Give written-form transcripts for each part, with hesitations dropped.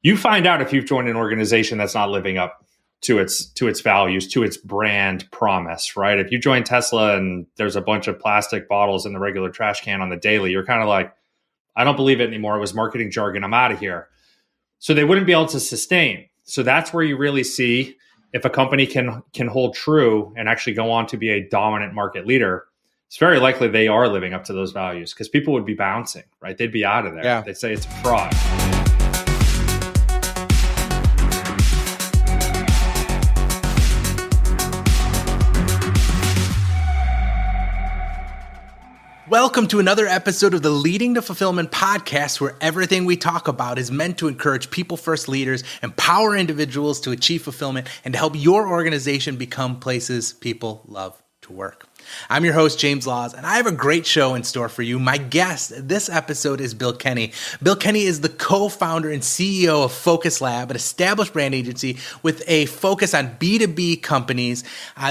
You find out if you've joined an organization that's not living up to its values, to its brand promise, right? If you join Tesla and there's a bunch of plastic bottles in the regular trash can on the daily, you're kind of like, I don't believe it anymore. It was marketing jargon. I'm out of here. So they wouldn't be able to sustain. So that's where you really see if a company can hold true and actually go on to be a dominant market leader. It's very likely they are living up to those values, because people would be bouncing, right? They'd be out of there. Yeah. They'd say it's a fraud. Welcome to another episode of the Leading to Fulfillment podcast, where everything we talk about is meant to encourage people-first leaders, empower individuals to achieve fulfillment, and to help your organization become places people love to work. I'm your host, James Laws, and I have a great show in store for you. My guest this episode is Bill Kenney. Bill Kenney is the co-founder and CEO of Focus Lab, an established brand agency with a focus on B2B companies.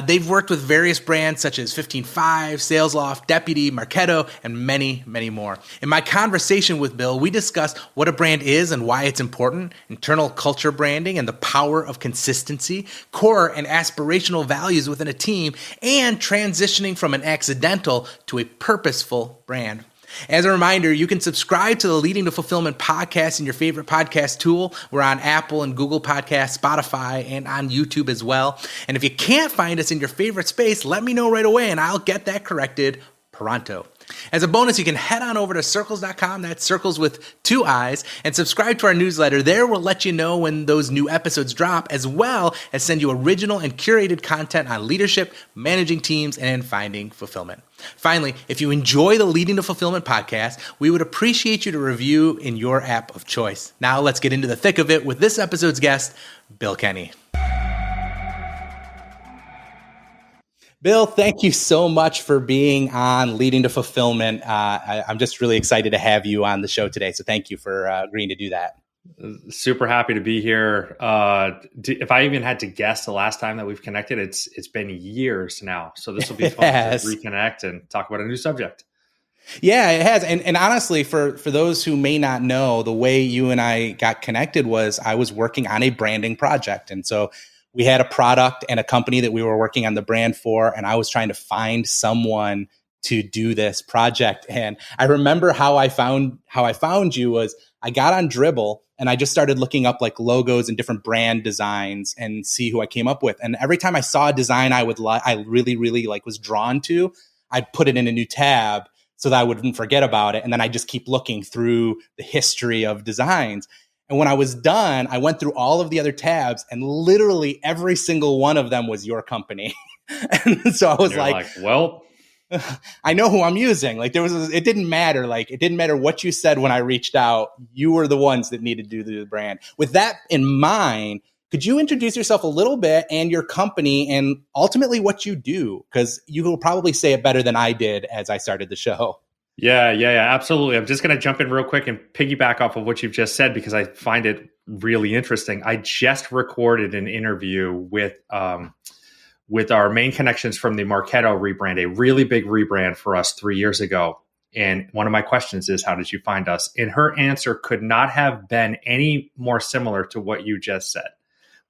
They've worked with various brands such as 15Five, SalesLoft, Deputy, Marketo, and many, many more. In my conversation with Bill, we discussed what a brand is and why it's important, internal culture branding and the power of consistency, core and aspirational values within a team, and transitioning from an accidental to a purposeful brand. As a reminder, you can subscribe to the Leading to Fulfillment podcast in your favorite podcast tool. We're on Apple and Google Podcasts, Spotify, and on YouTube as well. And if you can't find us in your favorite space, let me know right away and I'll get that corrected pronto. As a bonus, you can head on over to circles.com, that's circles with 2 I's, and subscribe to our newsletter. There we'll let you know when those new episodes drop, as well as send you original and curated content on leadership, managing teams, and finding fulfillment. Finally, if you enjoy the Leading to Fulfillment podcast, we would appreciate you to review in your app of choice. Now let's get into the thick of it with this episode's guest, Bill Kenney. Bill, thank you so much for being on Leading to Fulfillment. I'm just really excited to have you on the show today. So thank you for agreeing to do that. Super happy to be here. If I even had to guess the last time that we've connected, it's been years now. So this will be fun to reconnect and talk about a new subject. Yeah, it has. And honestly, for those who may not know, the way you and I got connected was I was working on a branding project. And so we had a product and a company that we were working on the brand for, and I was trying to find someone to do this project. And I remember how I found you was I got on Dribbble and I just started looking up like logos and different brand designs and see who I came up with. And every time I saw a design I really was drawn to, I'd put it in a new tab so that I wouldn't forget about it. And then I just keep looking through the history of designs. And when I was done, I went through all of the other tabs and literally every single one of them was your company. And so I was like, well, I know who I'm using. Like it didn't matter. Like it didn't matter what you said when I reached out. You were the ones that needed to do the brand. With that in mind, could you introduce yourself a little bit and your company and ultimately what you do? Because you will probably say it better than I did as I started the show. Yeah, absolutely. I'm just going to jump in real quick and piggyback off of what you've just said, because I find it really interesting. I just recorded an interview with our main connections from the Marketo rebrand, a really big rebrand for us 3 years ago. And one of my questions is, how did you find us? And her answer could not have been any more similar to what you just said.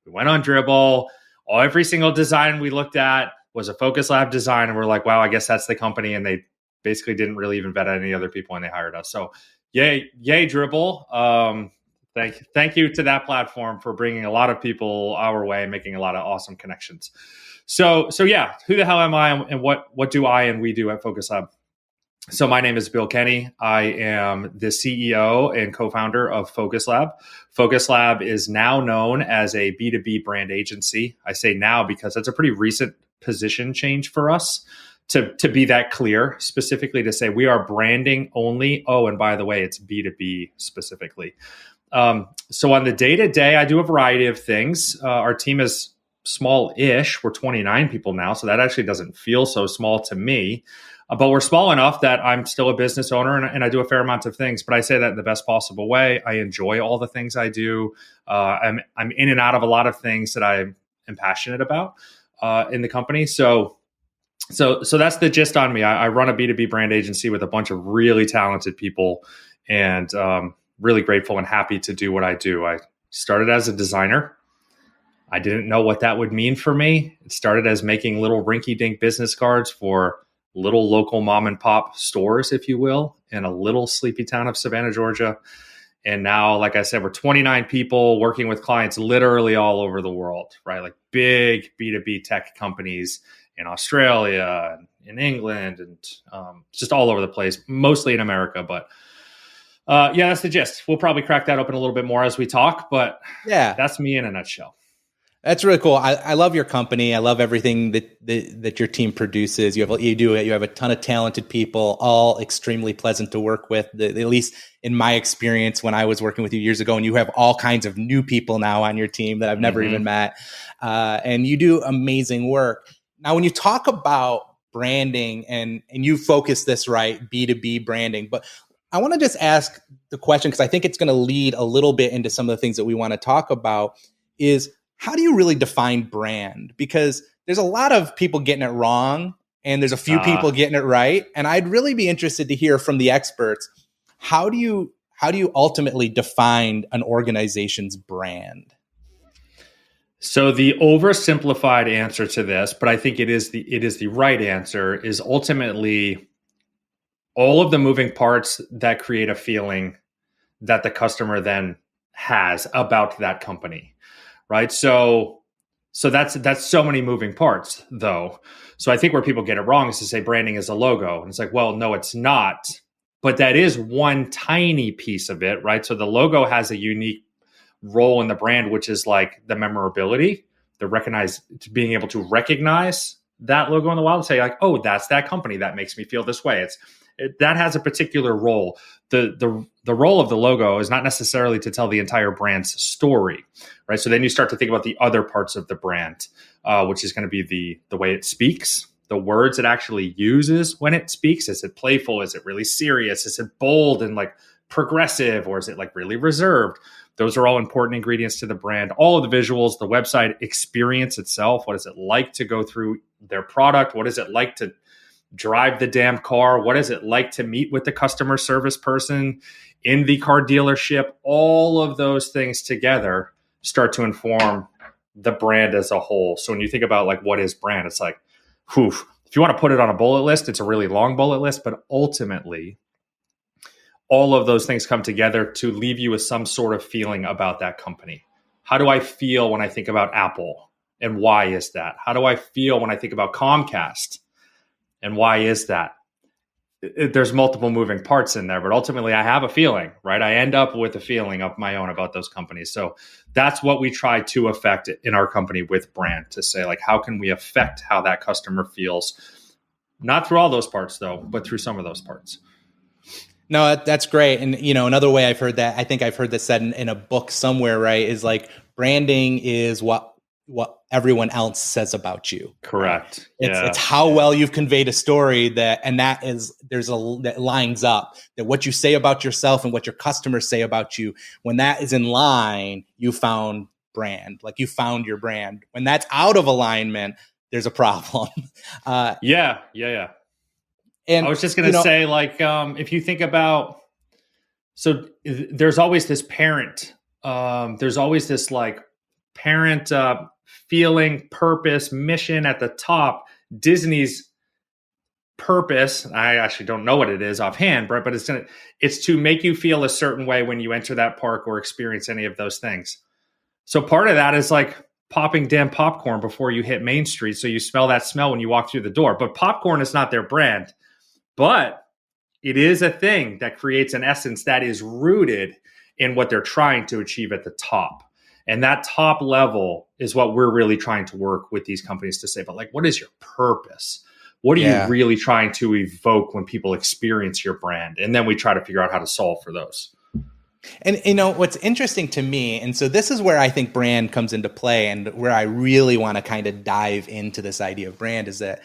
We went on Dribbble. Every single design we looked at was a Focus Lab design. And we're like, wow, I guess that's the company. And they basically didn't really even vet any other people when they hired us. So yay Dribbble. Thank you to that platform for bringing a lot of people our way and making a lot of awesome connections. So yeah, who the hell am I and what do I and we do at Focus Lab? So my name is Bill Kenney. I am the CEO and co-founder of Focus Lab. Focus Lab is now known as a B2B brand agency. I say now because it's a pretty recent position change for us. To be that clear, specifically to say we are branding only. Oh, and by the way, it's B2B specifically. So on the day-to-day, I do a variety of things. Our team is small-ish. We're 29 people now, so that actually doesn't feel so small to me. But we're small enough that I'm still a business owner and I do a fair amount of things, but I say that in the best possible way. I enjoy all the things I do. I'm in and out of a lot of things that I am passionate about in the company. So that's the gist on me. I run a B2B brand agency with a bunch of really talented people and really grateful and happy to do what I do. Started as a designer. I didn't know what that would mean for me. It started as making little rinky-dink business cards for little local mom and pop stores, if you will, in a little sleepy town of Savannah, Georgia. And now, like I said, we're 29 people working with clients literally all over the world, right? Like big B2B tech companies in Australia, and in England, and just all over the place, mostly in America. But yeah, that's the gist. We'll probably crack that open a little bit more as we talk, but Yeah, that's me in a nutshell. that's really cool. I love your company. I love everything that your team produces. You have a ton of talented people, all extremely pleasant to work with. At least in my experience, when I was working with you years ago, and you have all kinds of new people now on your team that I've never even met, and you do amazing work. Now, when you talk about branding and you focus this right, B2B branding, but I want to just ask the question because I think it's going to lead a little bit into some of the things that we want to talk about. Is how do you really define brand? Because there's a lot of people getting it wrong and there's a few people getting it right. And I'd really be interested to hear from the experts. How do you ultimately define an organization's brand? So the oversimplified answer to this, but I think it is the right answer, is ultimately all of the moving parts that create a feeling that the customer then has about that company. Right. So that's so many moving parts, though. So I think where people get it wrong is to say branding is a logo. And it's like, well, no, it's not. But that is one tiny piece of it. Right. So the logo has a unique role in the brand, which is like the memorability, being able to recognize that logo in the wild and say like, oh, that's that company that makes me feel this way. That has a particular role. The role of the logo is not necessarily to tell the entire brand's story, right? So then you start to think about the other parts of the brand, which is going to be the way it speaks, the words it actually uses when it speaks. Is it playful? Is it really serious? Is it bold and like progressive, or is it like really reserved? Those are all important ingredients to the brand. All of the visuals, the website experience itself. What is it like to go through their product? What is it like to drive the damn car? What is it like to meet with the customer service person in the car dealership? All of those things together start to inform the brand as a whole. So when you think about like what is brand, it's like, whew, if you want to put it on a bullet list, it's a really long bullet list, but ultimately all of those things come together to leave you with some sort of feeling about that company. How do I feel when I think about Apple? And why is that? How do I feel when I think about Comcast? And why is that? There's multiple moving parts in there, but ultimately I have a feeling, right? I end up with a feeling of my own about those companies. So that's what we try to affect in our company with brand, to say like, how can we affect how that customer feels? Not through all those parts though, but through some of those parts. No, that's great. And, another way I've heard that, I think I've heard this said in a book somewhere, right, is like branding is what everyone else says about you. Correct. Right? It's how well you've conveyed a story that lines up, that what you say about yourself and what your customers say about you, when that is in line, you found brand, like you found your brand. When that's out of alignment, there's a problem. Yeah. And I was just going to say, like, if you think about, so there's always this parent, there's always this like parent feeling, purpose, mission at the top. Disney's purpose, I actually don't know what it is offhand, but it's to make you feel a certain way when you enter that park or experience any of those things. So part of that is like popping damn popcorn before you hit Main Street, so you smell that smell when you walk through the door. But popcorn is not their brand. But it is a thing that creates an essence that is rooted in what they're trying to achieve at the top. And that top level is what we're really trying to work with these companies to say, but like, what is your purpose? What are you really trying to evoke when people experience your brand? And then we try to figure out how to solve for those. And what's interesting to me, and so this is where I think brand comes into play, and where I really want to kind of dive into this idea of brand, is that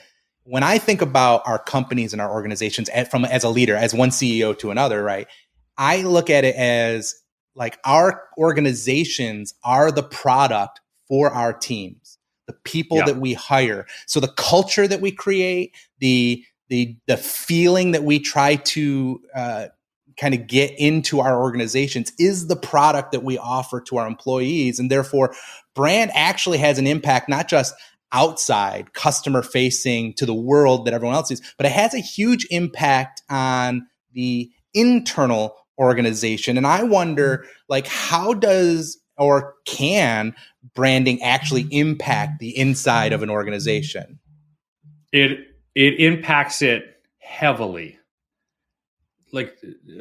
when I think about our companies and our organizations as a leader, as one CEO to another, right, I look at it as like our organizations are the product for our teams, the people that we hire. So the culture that we create, the feeling that we try to kind of get into our organizations is the product that we offer to our employees. And therefore, brand actually has an impact, not just outside, customer facing to the world that everyone else sees, but it has a huge impact on the internal organization. And I wonder, like, how does or can branding actually impact the inside of an organization? It impacts it heavily. Like,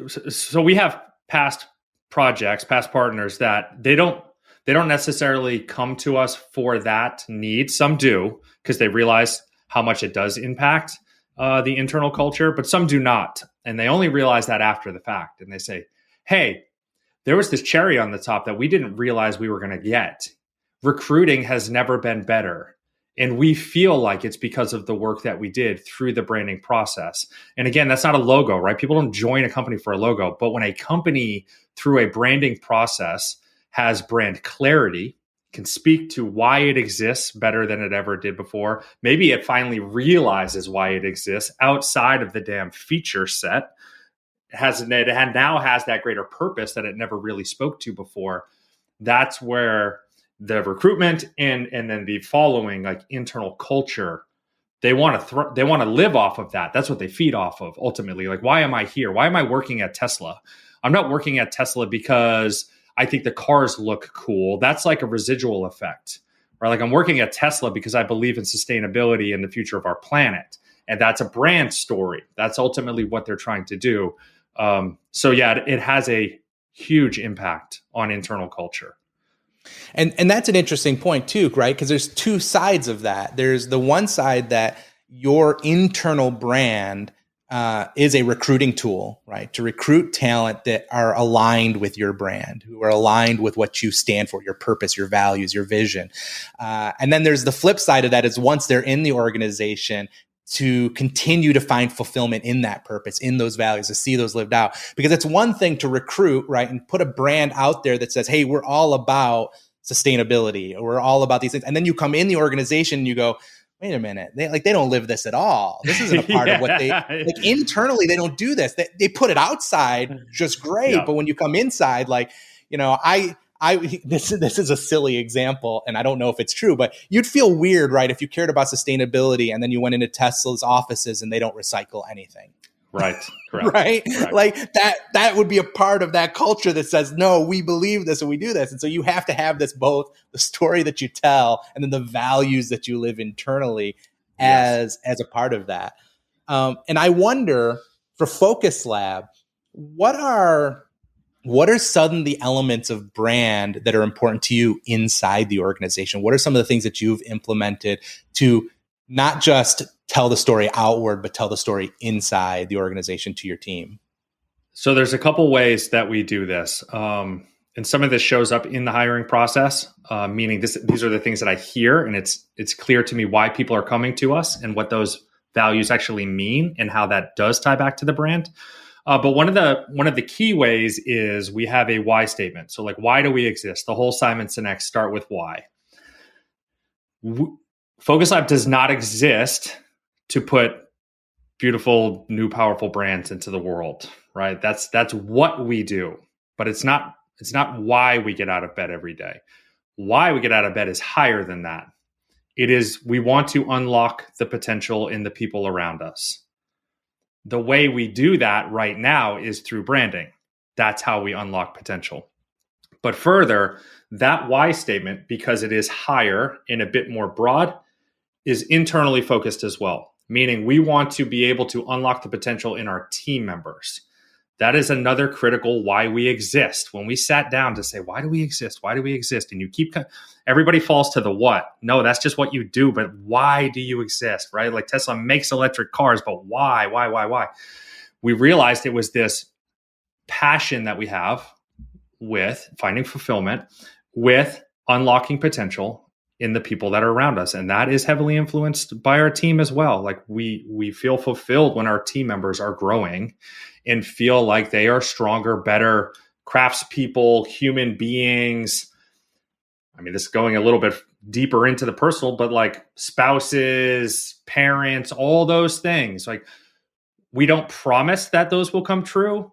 so we have past projects, past partners that they don't necessarily come to us for that need. Some do, because they realize how much it does impact the internal culture, but some do not. And they only realize that after the fact. And they say, hey, there was this cherry on the top that we didn't realize we were going to get. Recruiting has never been better. And we feel like it's because of the work that we did through the branding process. And again, that's not a logo, right? People don't join a company for a logo. But when a company, through a branding process, has brand clarity, can speak to why it exists better than it ever did before, maybe it finally realizes why it exists outside of the damn feature set, it now has that greater purpose that it never really spoke to before. That's where the recruitment and then the following, like, internal culture, they want to live off of that. That's what they feed off of ultimately. Like, why am I here? Why am I working at Tesla? I'm not working at Tesla because I think the cars look cool. That's like a residual effect, right? Like, I'm working at Tesla because I believe in sustainability and the future of our planet. And that's a brand story. That's ultimately what they're trying to do. So yeah, it has a huge impact on internal culture. And that's an interesting point too, right? Because there's two sides of that. There's the one side that your internal brand is a recruiting tool, right? To recruit talent that are aligned with your brand, who are aligned with what you stand for, your purpose, your values, your vision. And then there's the flip side of that is once they're in the organization, to continue to find fulfillment in that purpose, in those values, to see those lived out. Because it's one thing to recruit, right? And put a brand out there that says, hey, we're all about sustainability, or we're all about these things. And then you come in the organization and you go, wait a minute, they don't live this at all. This isn't a part of what they, like, internally, they don't do this. They put it outside just great. Yeah. But when you come inside, like, you know, this is a silly example, and I don't know if it's true, but you'd feel weird, right? If you cared about sustainability and then you went into Tesla's offices and they don't recycle anything. Right. Correct. Right. Correct. Like that would be a part of that culture that says, no, we believe this and we do this. And so you have to have this, both the story that you tell and then the values that you live internally as a part of that. And I wonder, for Focus Lab, what are some of the elements of brand that are important to you inside the organization? What are some of the things that you've implemented to not just tell the story outward, but tell the story inside the organization to your team? So there's a couple ways that we do this. And some of this shows up in the hiring process, meaning these are the things that I hear, and it's clear to me why people are coming to us and what those values actually mean and how that does tie back to the brand. But one of the key ways is we have a why statement. So, like, why do we exist? The whole Simon Sinek start with why. Focus Lab does not exist to put beautiful, new, powerful brands into the world, right? That's what we do, but it's not why we get out of bed every day. Why we get out of bed is higher than that. It is, we want to unlock the potential in the people around us. The way we do that right now is through branding. That's how we unlock potential. But further, that why statement, because it is higher and a bit more broad, is internally focused as well, meaning we want to be able to unlock the potential in our team members. That is another critical why we exist. When we sat down to say, why do we exist? Why do we exist? And everybody falls to the what. No, that's just what you do, but why do you exist, right? Like, Tesla makes electric cars, but why? We realized it was this passion that we have with finding fulfillment, with unlocking potential in the people that are around us. And that is heavily influenced by our team as well. Like, we feel fulfilled when our team members are growing and feel like they are stronger, better craftspeople, human beings. I mean, this is going a little bit deeper into the personal, but like spouses, parents, all those things. Like, we don't promise that those will come true,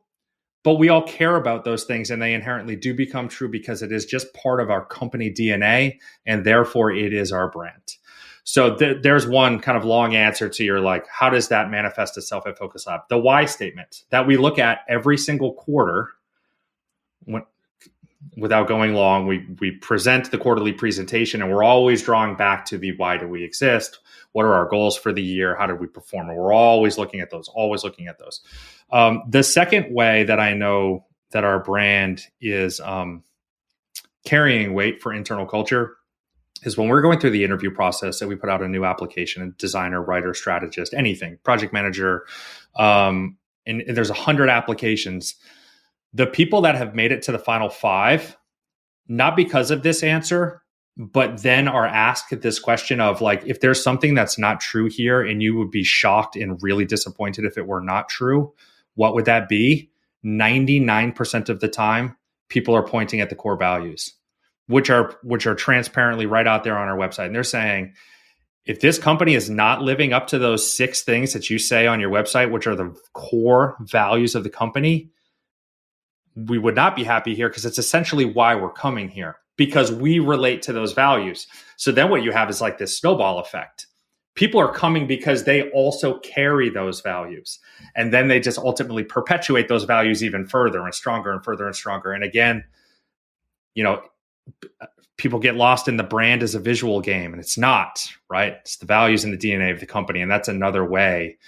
but we all care about those things, and they inherently do become true because it is just part of our company DNA, and therefore it is our brand. So there's one kind of long answer to your, like, how does that manifest itself at Focus Lab? The why statement that we look at every single quarter. Without going long, we present the quarterly presentation, and we're always drawing back to the why do we exist? What are our goals for the year? How did we perform? And we're always looking at those, The second way that I know that our brand is carrying weight for internal culture is when we're going through the interview process, and we put out a new application, a designer, writer, strategist, anything, project manager, and there's 100 applications. The people that have made it to the final 5, not because of this answer, but then are asked this question of, like, if there's something that's not true here and you would be shocked and really disappointed if it were not true, what would that be? 99% of the time, people are pointing at the core values, which are transparently right out there on our website. And they're saying, if this company is not living up to those 6 things that you say on your website, which are the core values of the company, we would not be happy here, because it's essentially why we're coming here, because we relate to those values. So then what you have is like this snowball effect. People are coming because they also carry those values. And then they just ultimately perpetuate those values even further and stronger and further and stronger. And again, people get lost in the brand as a visual game, and it's not, right? It's the values and the DNA of the company. And that's another way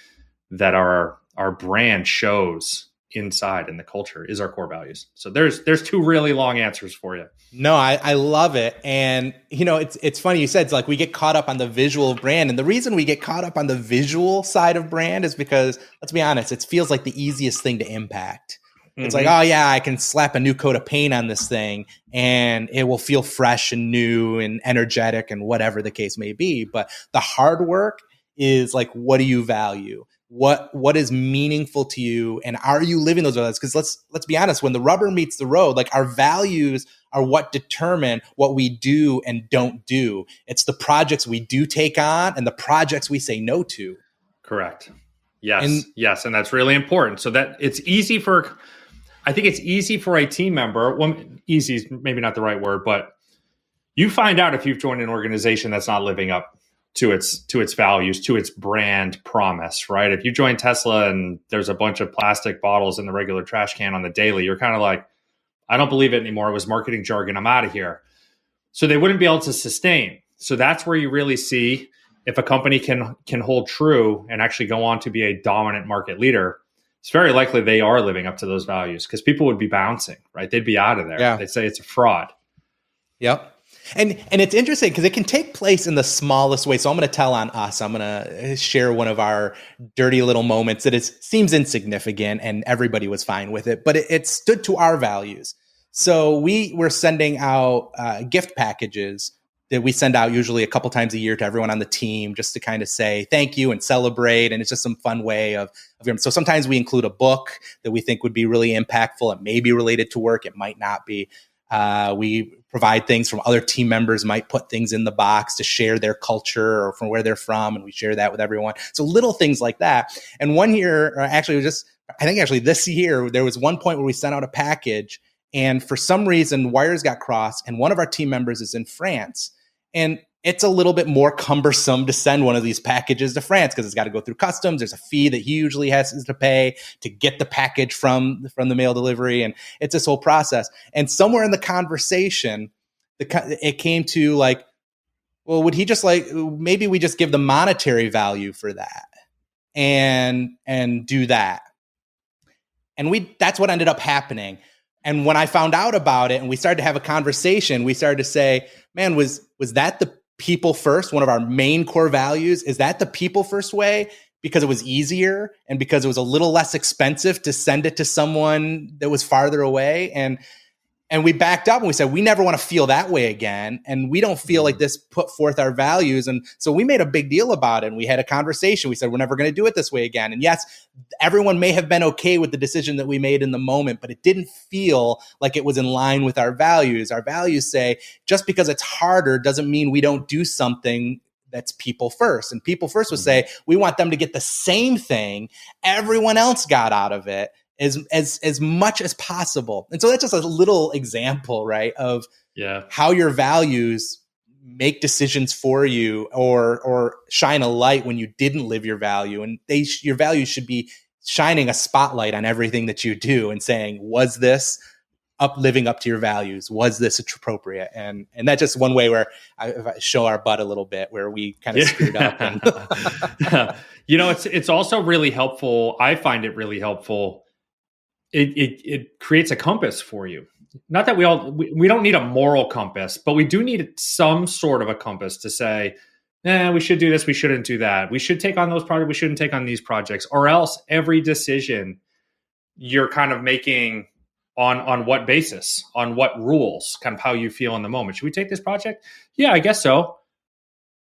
that our brand shows inside in the culture is our core values. So there's 2 really long answers for you. No, I love it. And, it's funny you said, it's like we get caught up on the visual brand. And the reason we get caught up on the visual side of brand is because, let's be honest, it feels like the easiest thing to impact. It's like, oh yeah, I can slap a new coat of paint on this thing and it will feel fresh and new and energetic and whatever the case may be. But the hard work is like, what do you value? What is meaningful to you, and are you living those values? Because let's be honest, when the rubber meets the road, like, our values are what determine what we do and don't do. It's the projects we do take on and the projects we say no to. Correct. Yes. And that's really important. So that I think it's easy for a team member. Well, easy is maybe not the right word, but you find out if you've joined an organization that's not living up to its values, to its brand promise, right? If you join Tesla and there's a bunch of plastic bottles in the regular trash can on the daily, you're kind of like, I don't believe it anymore. It was marketing jargon. I'm out of here. So they wouldn't be able to sustain. So that's where you really see if a company can hold true and actually go on to be a dominant market leader. It's very likely they are living up to those values, because people would be bouncing, right? They'd be out of there. Yeah. They'd say it's a fraud. Yep. And it's interesting because it can take place in the smallest way. So I'm going to tell on us. I'm going to share one of our dirty little moments that seems insignificant and everybody was fine with it, but it stood to our values. So we were sending out gift packages that we send out usually a couple times a year to everyone on the team, just to kind of say thank you and celebrate. And it's just some fun way of so sometimes we include a book that we think would be really impactful. It may be related to work. It might not be. We provide things from other team members, might put things in the box to share their culture or from where they're from. And we share that with everyone. So little things like that. And one year, I think this year, there was one point where we sent out a package, and for some reason wires got crossed, and one of our team members is in France. And it's a little bit more cumbersome to send one of these packages to France because it's got to go through customs. There's a fee that he usually has to pay to get the package from the mail delivery. And it's this whole process. And somewhere in the conversation, it came to like, well, would he just maybe we just give the monetary value for that and do that. And that's what ended up happening. And when I found out about it and we started to have a conversation, we started to say, man, was that the people first, one of our main core values? Is that the people first way? Because it was easier and because it was a little less expensive to send it to someone that was farther away. And we backed up and we said, we never want to feel that way again. And we don't feel like this put forth our values. And so we made a big deal about it. And we had a conversation. We said, we're never going to do it this way again. And yes, everyone may have been okay with the decision that we made in the moment, but it didn't feel like it was in line with our values. Our values say, just because it's harder doesn't mean we don't do something that's people first. And people first would say, we want them to get the same thing everyone else got out of it. as much as possible. And so that's just a little example, right, of how your values make decisions for you or shine a light when you didn't live your value. And your values should be shining a spotlight on everything that you do and saying, was this living up to your values? Was this appropriate? And that's just one way where I show our butt a little bit, where we kind of screwed up. And it's also really helpful. I find it really helpful. It creates a compass for you. Not that we don't need a moral compass, but we do need some sort of a compass to say, we should do this, we shouldn't do that. We should take on those projects, we shouldn't take on these projects. Or else every decision you're kind of making on what basis, on what rules, kind of how you feel in the moment. Should we take this project? Yeah, I guess so.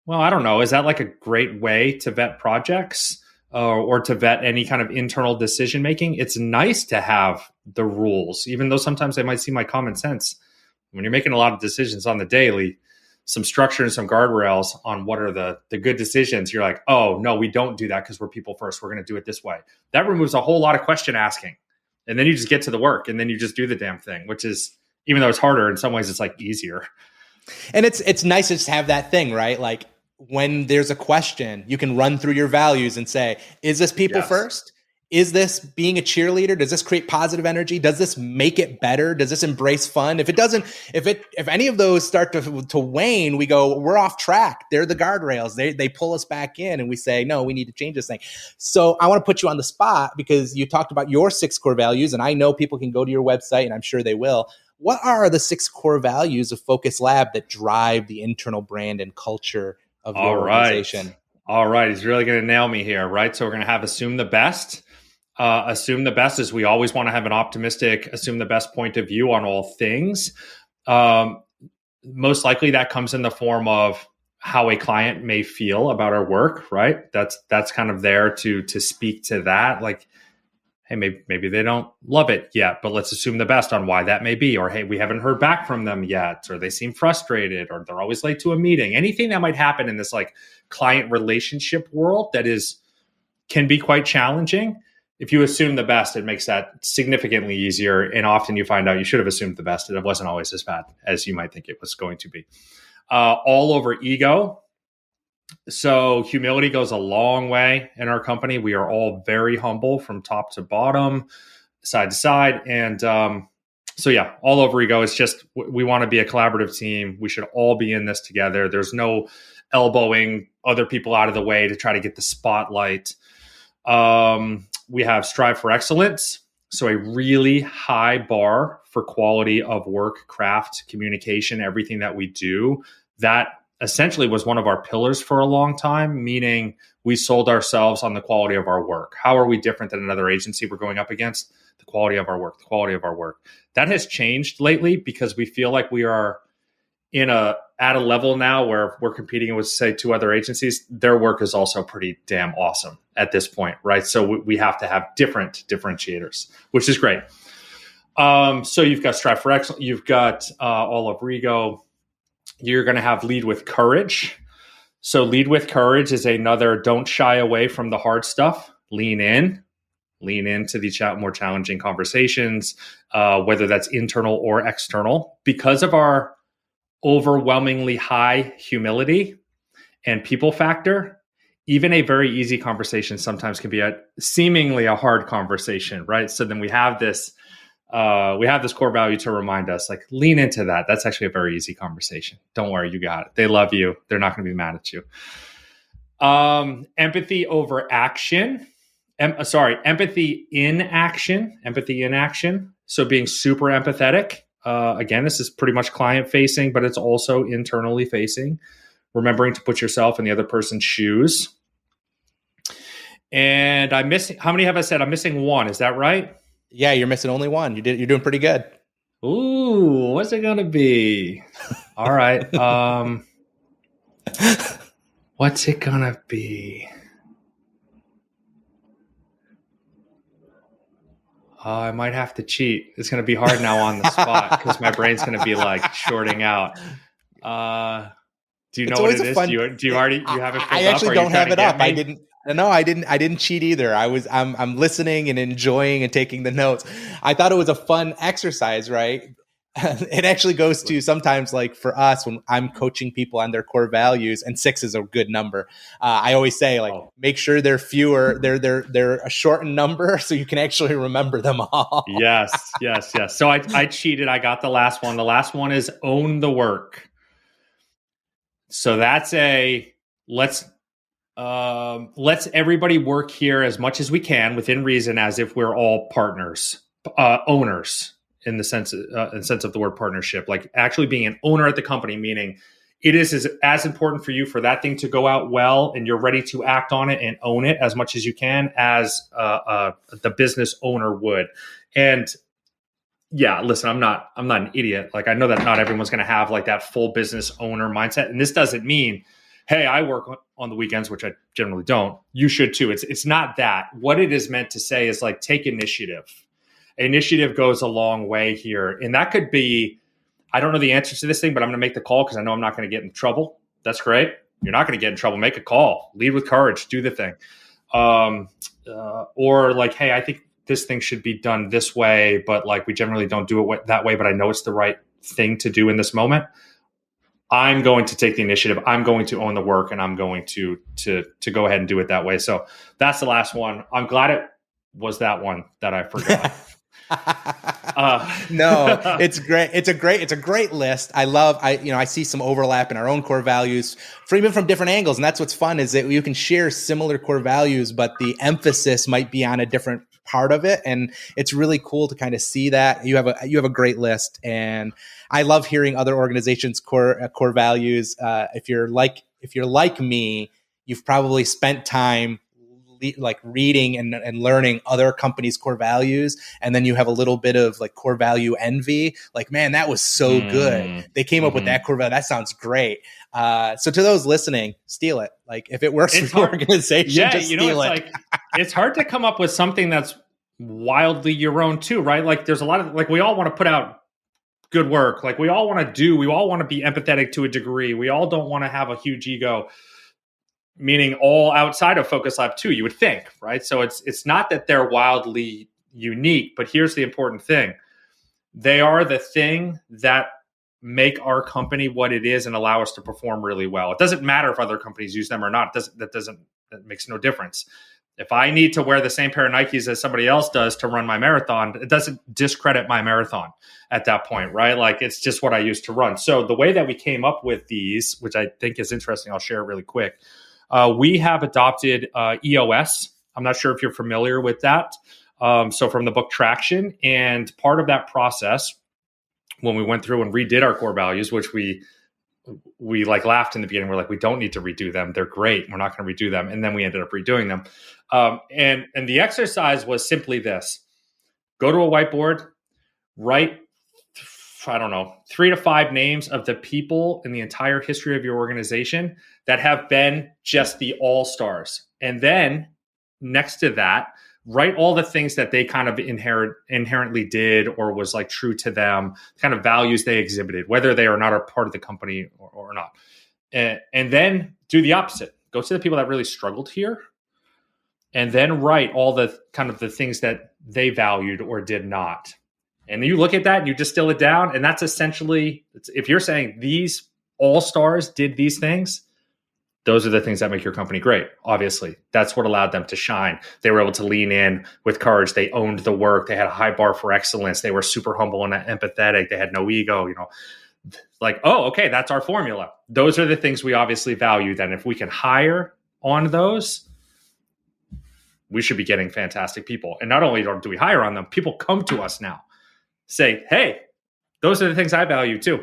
Well, I don't know. Is that like a great way to vet projects? Or to vet any kind of internal decision making? It's nice to have the rules, even though sometimes they might seem like common sense. When you're making a lot of decisions on the daily, some structure and some guardrails on what are the good decisions, you're like, oh, no, we don't do that because we're people first. We're going to do it this way. That removes a whole lot of question asking. And then you just get to the work and then you just do the damn thing, which is, even though it's harder, in some ways it's like easier. And it's nice to just have that thing, right? Like, when there's a question, you can run through your values and say, is this people first? Is this being a cheerleader? Does this create positive energy? Does this make it better? Does this embrace fun? If it doesn't, if any of those start to wane, we go, we're off track. They're the guardrails. They pull us back in and we say, no, we need to change this thing. So I want to put you on the spot because you talked about your 6 core values, and I know people can go to your website, and I'm sure they will. What are the 6 core values of Focus Lab that drive the internal brand and culture of your organization? All right. He's really going to nail me here, right? So we're going to have assume the best. Assume the best is we always want to have an optimistic, assume the best point of view on all things. Most likely that comes in the form of how a client may feel about our work, right? That's kind of there to speak to that. Like, hey, maybe they don't love it yet, but let's assume the best on why that may be. Or, hey, we haven't heard back from them yet, or they seem frustrated, or they're always late to a meeting. Anything that might happen in this like client relationship world that can be quite challenging. If you assume the best, it makes that significantly easier. And often you find out you should have assumed the best, and it wasn't always as bad as you might think it was going to be. All over ego. So humility goes a long way in our company. We are all very humble from top to bottom, side to side. And so yeah, all over ego. It's just, we want to be a collaborative team. We should all be in this together. There's no elbowing other people out of the way to try to get the spotlight. We have strive for excellence. So a really high bar for quality of work, craft, communication, everything that we do. That essentially was one of our pillars for a long time, meaning we sold ourselves on the quality of our work. How are we different than another agency we're going up against? The quality of our work, the quality of our work. That has changed lately because we feel like we are at a level now where we're competing with, say, 2 other agencies. Their work is also pretty damn awesome at this point, right? So we have to have different differentiators, which is great. So you've got strive for excellence. You've got all of ego. You're going to have lead with courage. So lead with courage is another, don't shy away from the hard stuff. Lean into the more challenging conversations, whether that's internal or external. Because of our overwhelmingly high humility and people factor, even a very easy conversation sometimes can be seemingly a hard conversation, right? So then we have this core value to remind us, like, lean into that. That's actually a very easy conversation. Don't worry, you got it. They love you. They're not going to be mad at you. Empathy over action. Empathy in action. So being super empathetic. Again, this is pretty much client facing, but it's also internally facing. Remembering to put yourself in the other person's shoes. And how many have I said? I'm missing 1. Is that right? Yeah, you're missing only 1. You're doing pretty good. Ooh, what's it gonna be? All right. What's it gonna be? I might have to cheat. It's gonna be hard now on the spot because my brain's gonna be like shorting out. Do you know what it is? Do you have it? I actually don't have it up. No, I didn't cheat either. I'm listening and enjoying and taking the notes. I thought it was a fun exercise, right? It actually goes to sometimes, like for us, when I'm coaching people on their core values, and 6 is a good number. I always say, like, make sure they're fewer, they're a shortened number so you can actually remember them all. Yes. So I cheated. I got the last one. The last one is own the work. So that's let's everybody work here as much as we can within reason, as if we're all partners, owners in the sense of the word partnership, like actually being an owner at the company, meaning it is as important for you for that thing to go out well and you're ready to act on it and own it as much as you can as the business owner would. And yeah, listen, I'm not an idiot. Like, I know that not everyone's going to have like that full business owner mindset. And this doesn't mean, hey, I work on the weekends, which I generally don't. You should too. It's not that. What it is meant to say is, like, take initiative. Initiative goes a long way here. And that could be, I don't know the answer to this thing, but I'm going to make the call because I know I'm not going to get in trouble. That's great. You're not going to get in trouble. Make a call. Lead with courage. Do the thing. Or like, hey, I think this thing should be done this way, but like we generally don't do it that way, but I know it's the right thing to do in this moment. I'm going to take the initiative. I'm going to own the work, and I'm going to go ahead and do it that way. So that's the last one. I'm glad it was that one that I forgot. No, it's great. It's a great list. I see some overlap in our own core values even from different angles. And that's what's fun, is that you can share similar core values, but the emphasis might be on a different part of it. And it's really cool to kind of see that you have a great list. And I love hearing other organizations' core values. If you're like me, you've probably spent time like reading and learning other companies' core values, and then you have a little bit of like core value envy. Like, man, that was so good. They came up with that core value. That sounds great. So to those listening, steal it. Like, if it works for your organization, just steal it. Like, it's hard to come up with something that's wildly your own too, right? Like, there's a lot of, like, we all want to put out good work. Like, we all want to be empathetic to a degree. We all don't want to have a huge ego. Meaning all outside of Focus Lab too, you would think, right? So it's not that they're wildly unique, but here's the important thing. They are the thing that make our company what it is and allow us to perform really well. It doesn't matter if other companies use them or not. That makes no difference. If I need to wear the same pair of Nikes as somebody else does to run my marathon, it doesn't discredit my marathon at that point, right? Like, it's just what I used to run. So the way that we came up with these, which I think is interesting, I'll share it really quick. We have adopted EOS. I'm not sure if you're familiar with that. So from the book Traction, and part of that process, when we went through and redid our core values, which we like laughed in the beginning, we're like, we don't need to redo them. They're great. We're not going to redo them. And then we ended up redoing them. And the exercise was simply this: go to a whiteboard, write, 3 to 5 names of the people in the entire history of your organization that have been just the all-stars. And then next to that, write all the things that they kind of inherently did or was like true to them, kind of values they exhibited, whether they are not a part of the company or not. And then do the opposite. Go to the people that really struggled here, and then write all the kind of the things that they valued or did not. And you look at that and you distill it down. And that's essentially, if you're saying these all-stars did these things, those are the things that make your company great. Obviously, that's what allowed them to shine. They were able to lean in with courage. They owned the work. They had a high bar for excellence. They were super humble and empathetic. They had no ego, like, oh, okay, that's our formula. Those are the things we obviously value. Then if we can hire on those, we should be getting fantastic people. And not only do we hire on them, people come to us now. Say, hey, those are the things I value too.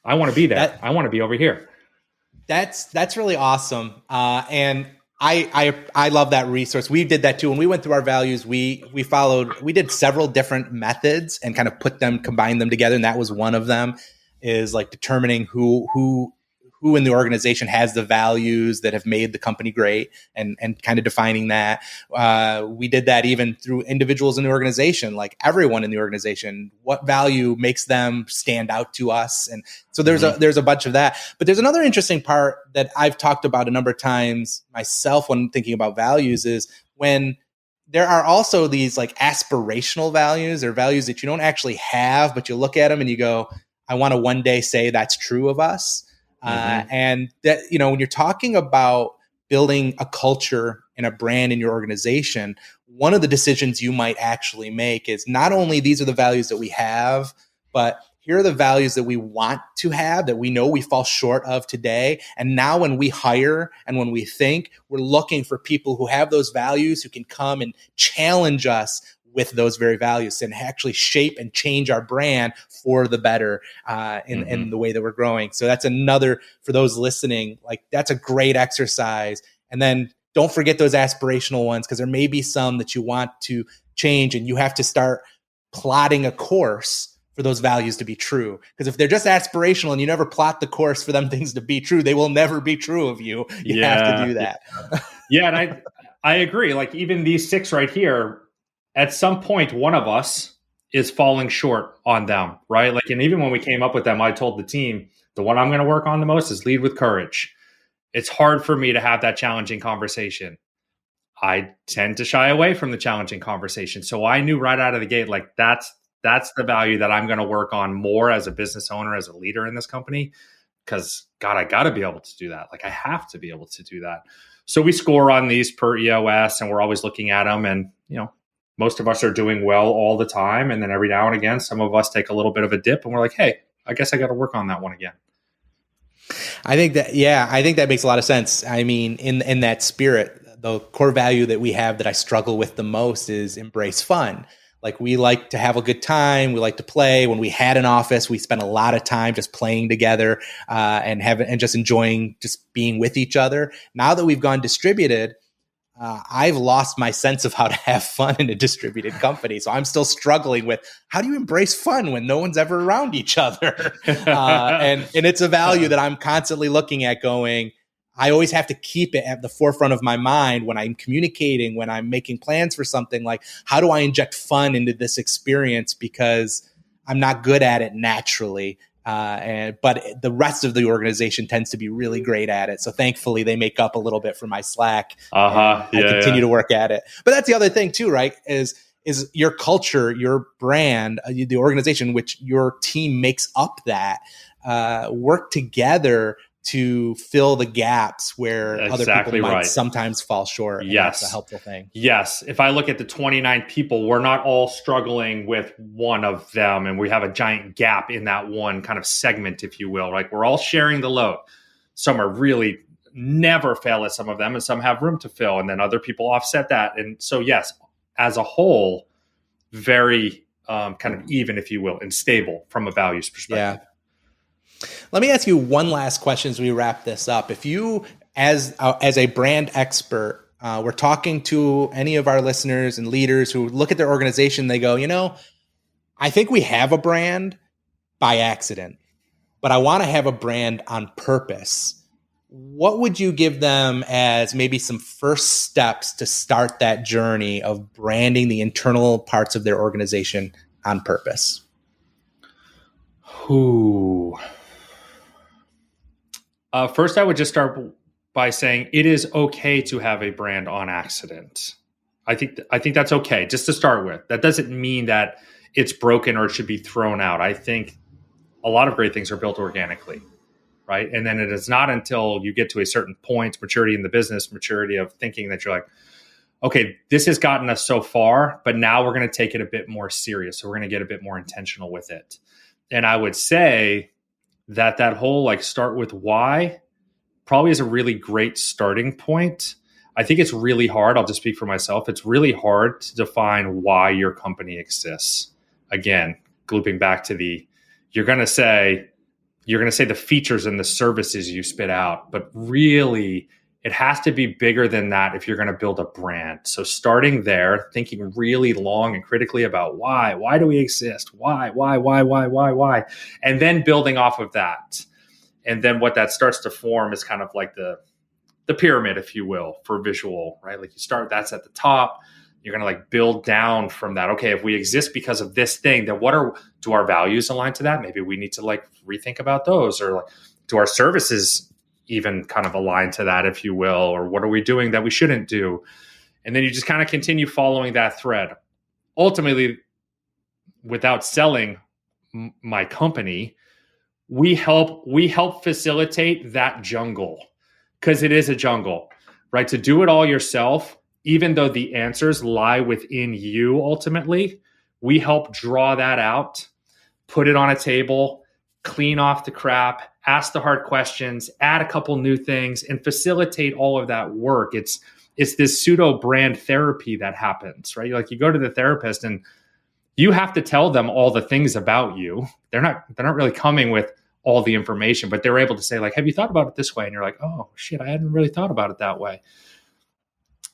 I want to be there. I want to be over here. That's really awesome. And I love that resource. We did that too. When we went through our values, we did several different methods and kind of combined them together. And that was one of them, is like determining who who in the organization has the values that have made the company great, and kind of defining that. We did that even through individuals in the organization, like everyone in the organization, what value makes them stand out to us. And so there's a bunch of that. But there's another interesting part that I've talked about a number of times myself when thinking about values, is when there are also these like aspirational values, or values that you don't actually have, but you look at them and you go, I want to one day say that's true of us. And that, when you're talking about building a culture and a brand in your organization, one of the decisions you might actually make is not only these are the values that we have, but here are the values that we want to have, that we know we fall short of today. And now when we hire and when we think, we're looking for people who have those values, who can come and challenge us with those very values and actually shape and change our brand for the better in the way that we're growing. So that's another, for those listening, like that's a great exercise. And then don't forget those aspirational ones, because there may be some that you want to change, and you have to start plotting a course for those values to be true. Because if they're just aspirational and you never plot the course for them things to be true, they will never be true of you. You have to do that. Yeah. And I agree. Like even these 6 right here, at some point, one of us is falling short on them, right? Like, and even when we came up with them, I told the team, the one I'm going to work on the most is lead with courage. It's hard for me to have that challenging conversation. I tend to shy away from the challenging conversation. So I knew right out of the gate, like that's the value that I'm going to work on more as a business owner, as a leader in this company. Because God, I got to be able to do that. Like I have to be able to do that. So we score on these per EOS, and we're always looking at them, and most of us are doing well all the time. And then every now and again, some of us take a little bit of a dip and we're like, hey, I guess I got to work on that one again. I think that makes a lot of sense. I mean, in that spirit, the core value that we have that I struggle with the most is embrace fun. Like we like to have a good time. We like to play. When we had an office, we spent a lot of time just playing together and just enjoying just being with each other. Now that we've gone distributed, I've lost my sense of how to have fun in a distributed company. So I'm still struggling with how do you embrace fun when no one's ever around each other? And it's a value that I'm constantly looking at going, I always have to keep it at the forefront of my mind when I'm communicating, when I'm making plans for something, like how do I inject fun into this experience? Because I'm not good at it naturally. But the rest of the organization tends to be really great at it. So thankfully they make up a little bit for my slack. I continue to work at it. But that's the other thing too, right? Is your culture, your brand, the organization which your team makes up that, work together to fill the gaps where other people might sometimes fall short. Yes. That's a helpful thing. Yes. If I look at the 29 people, we're not all struggling with one of them, and we have a giant gap in that one kind of segment, if you will. Like we're all sharing the load. Some are really never fail at some of them, and some have room to fill, and then other people offset that. And so, yes, as a whole, very kind of even, if you will, and stable from a values perspective. Yeah. Let me ask you one last question as we wrap this up. If you, as a brand expert, we're talking to any of our listeners and leaders who look at their organization, they go, I think we have a brand by accident, but I want to have a brand on purpose. What would you give them as maybe some first steps to start that journey of branding the internal parts of their organization on purpose? First, I would just start by saying it is okay to have a brand on accident. I think that's okay, just to start with. That doesn't mean that it's broken or it should be thrown out. I think a lot of great things are built organically, right? And then it is not until you get to a certain point, maturity in the business, maturity of thinking, that you're like, okay, this has gotten us so far, but now we're going to take it a bit more serious. So we're going to get a bit more intentional with it. And I would say that whole like start with why probably is a really great starting point. I think it's really hard. I'll just speak for myself. It's really hard to define why your company exists. Again, looping back to you're going to say the features and the services you spit out, but really it has to be bigger than that if you're going to build a brand. So starting there, thinking really long and critically about why do we exist? Why? And then building off of that. And then what that starts to form is kind of like the pyramid, if you will, for visual, right? Like you start, that's at the top. You're going to like build down from that. Okay, if we exist because of this thing, then do our values align to that? Maybe we need to like rethink about those, or like, do our services even kind of align to that, if you will, or what are we doing that we shouldn't do? And then you just kind of continue following that thread. Ultimately, without selling my company, we help facilitate that jungle, because it is a jungle, right? To do it all yourself, even though the answers lie within you ultimately, we help draw that out, put it on a table, clean off the crap, ask the hard questions, add a couple new things, and facilitate all of that work. It's this pseudo brand therapy that happens, right? Like you go to the therapist and you have to tell them all the things about you. They're not really coming with all the information, but they're able to say like, have you thought about it this way? And you're like, oh shit, I hadn't really thought about it that way.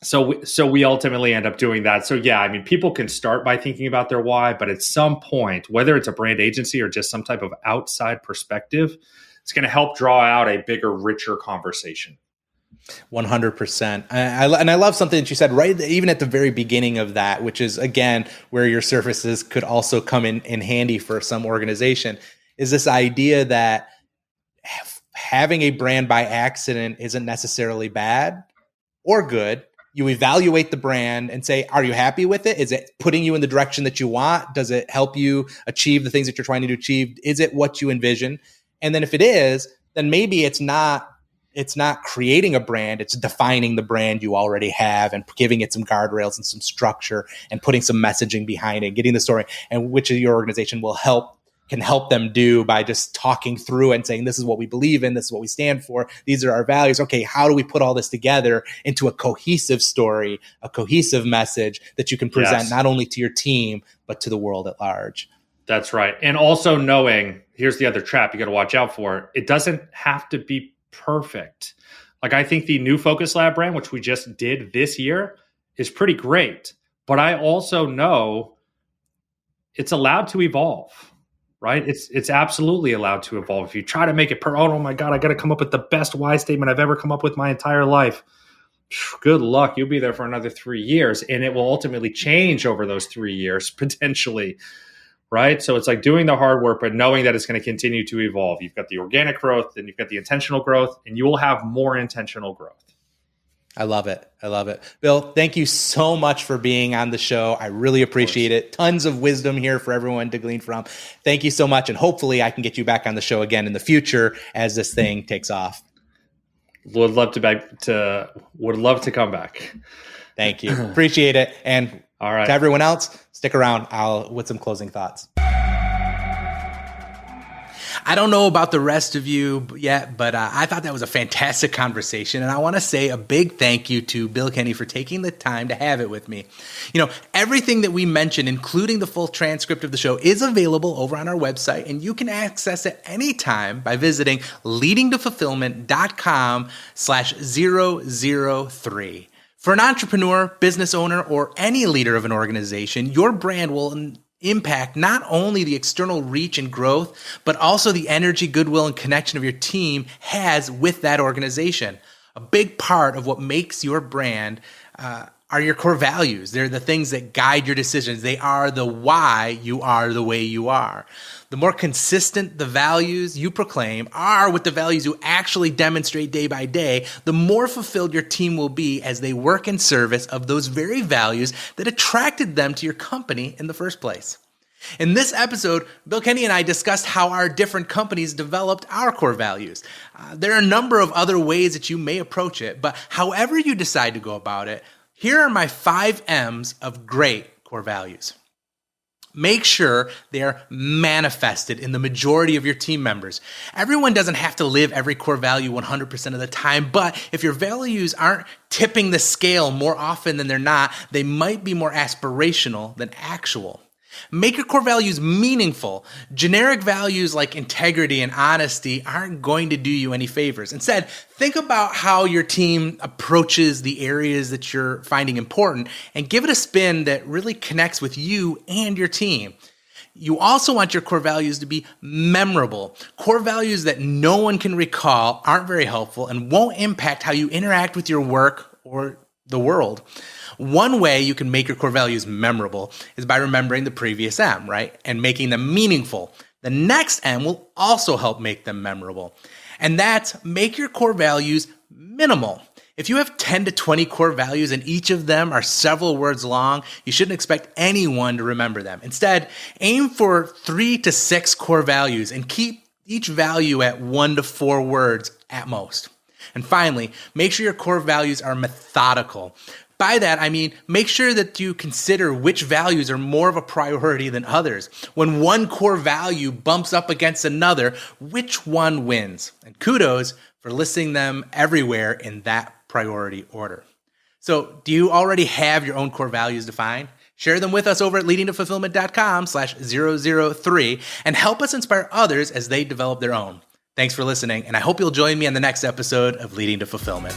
So we ultimately end up doing that. So yeah, I mean, people can start by thinking about their why, but at some point, whether it's a brand agency or just some type of outside perspective, it's going to help draw out a bigger, richer conversation. 100%. And I love something that you said right even at the very beginning of that, which is, again, where your services could also come in handy for some organization, is this idea that having a brand by accident isn't necessarily bad or good. You evaluate the brand and say, are you happy with it? Is it putting you in the direction that you want? Does it help you achieve the things that you're trying to achieve? Is it what you envision? And then if it is, then maybe it's not creating a brand, it's defining the brand you already have and giving it some guardrails and some structure and putting some messaging behind it, getting the story, and which your organization can help them do by just talking through and saying, this is what we believe in, this is what we stand for, these are our values. Okay, how do we put all this together into a cohesive story, a cohesive message that you can present not only to your team, but to the world at large? That's right. And also knowing, here's the other trap you got to watch out for. It doesn't have to be perfect. Like I think the new Focus Lab brand, which we just did this year, is pretty great. But I also know it's allowed to evolve, right? It's absolutely allowed to evolve. If you try to make it oh my God, I got to come up with the best why statement I've ever come up with my entire life. Good luck. You'll be there for another 3 years, and it will ultimately change over those 3 years potentially. Right. So it's like doing the hard work, but knowing that it's going to continue to evolve. You've got the organic growth, then you've got the intentional growth, and you will have more intentional growth. I love it. I love it. Bill, thank you so much for being on the show. I really appreciate it. Tons of wisdom here for everyone to glean from. Thank you so much. And hopefully I can get you back on the show again in the future as this thing takes off. Would love to come back. Thank you. Appreciate it. And all right, to everyone else, stick around. With some closing thoughts. I don't know about the rest of you yet, but I thought that was a fantastic conversation. And I want to say a big thank you to Bill Kenney for taking the time to have it with me. You know, everything that we mentioned, including the full transcript of the show, is available over on our website, and you can access it anytime by visiting leadingtofulfillment.com/003. For an entrepreneur, business owner, or any leader of an organization, your brand will impact not only the external reach and growth, but also the energy, goodwill, and connection of your team has with that organization. A big part of what makes your brand are your core values. They're the things that guide your decisions. They are the why you are the way you are. The more consistent the values you proclaim are with the values you actually demonstrate day by day, the more fulfilled your team will be as they work in service of those very values that attracted them to your company in the first place. In this episode, Bill Kenney and I discussed how our different companies developed our core values. There are a number of other ways that you may approach it, but however you decide to go about it, here are my 5 M's of great core values. Make sure they are manifested in the majority of your team members. Everyone doesn't have to live every core value 100% of the time, but if your values aren't tipping the scale more often than they're not, they might be more aspirational than actual. Make your core values meaningful. Generic values like integrity and honesty aren't going to do you any favors. Instead, think about how your team approaches the areas that you're finding important and give it a spin that really connects with you and your team. You also want your core values to be memorable. Core values that no one can recall aren't very helpful and won't impact how you interact with your work or the world. One way you can make your core values memorable is by remembering the previous M, right? And making them meaningful. The next M will also help make them memorable. And that's make your core values minimal. If you have 10 to 20 core values and each of them are several words long, you shouldn't expect anyone to remember them. Instead, aim for 3 to 6 core values and keep each value at 1 to 4 words at most. And finally, make sure your core values are methodical. By that, I mean, make sure that you consider which values are more of a priority than others. When one core value bumps up against another, which one wins? And kudos for listing them everywhere in that priority order. So, do you already have your own core values defined? Share them with us over at leadingtofulfillment.com/003 and help us inspire others as they develop their own. Thanks for listening, and I hope you'll join me on the next episode of Leading to Fulfillment.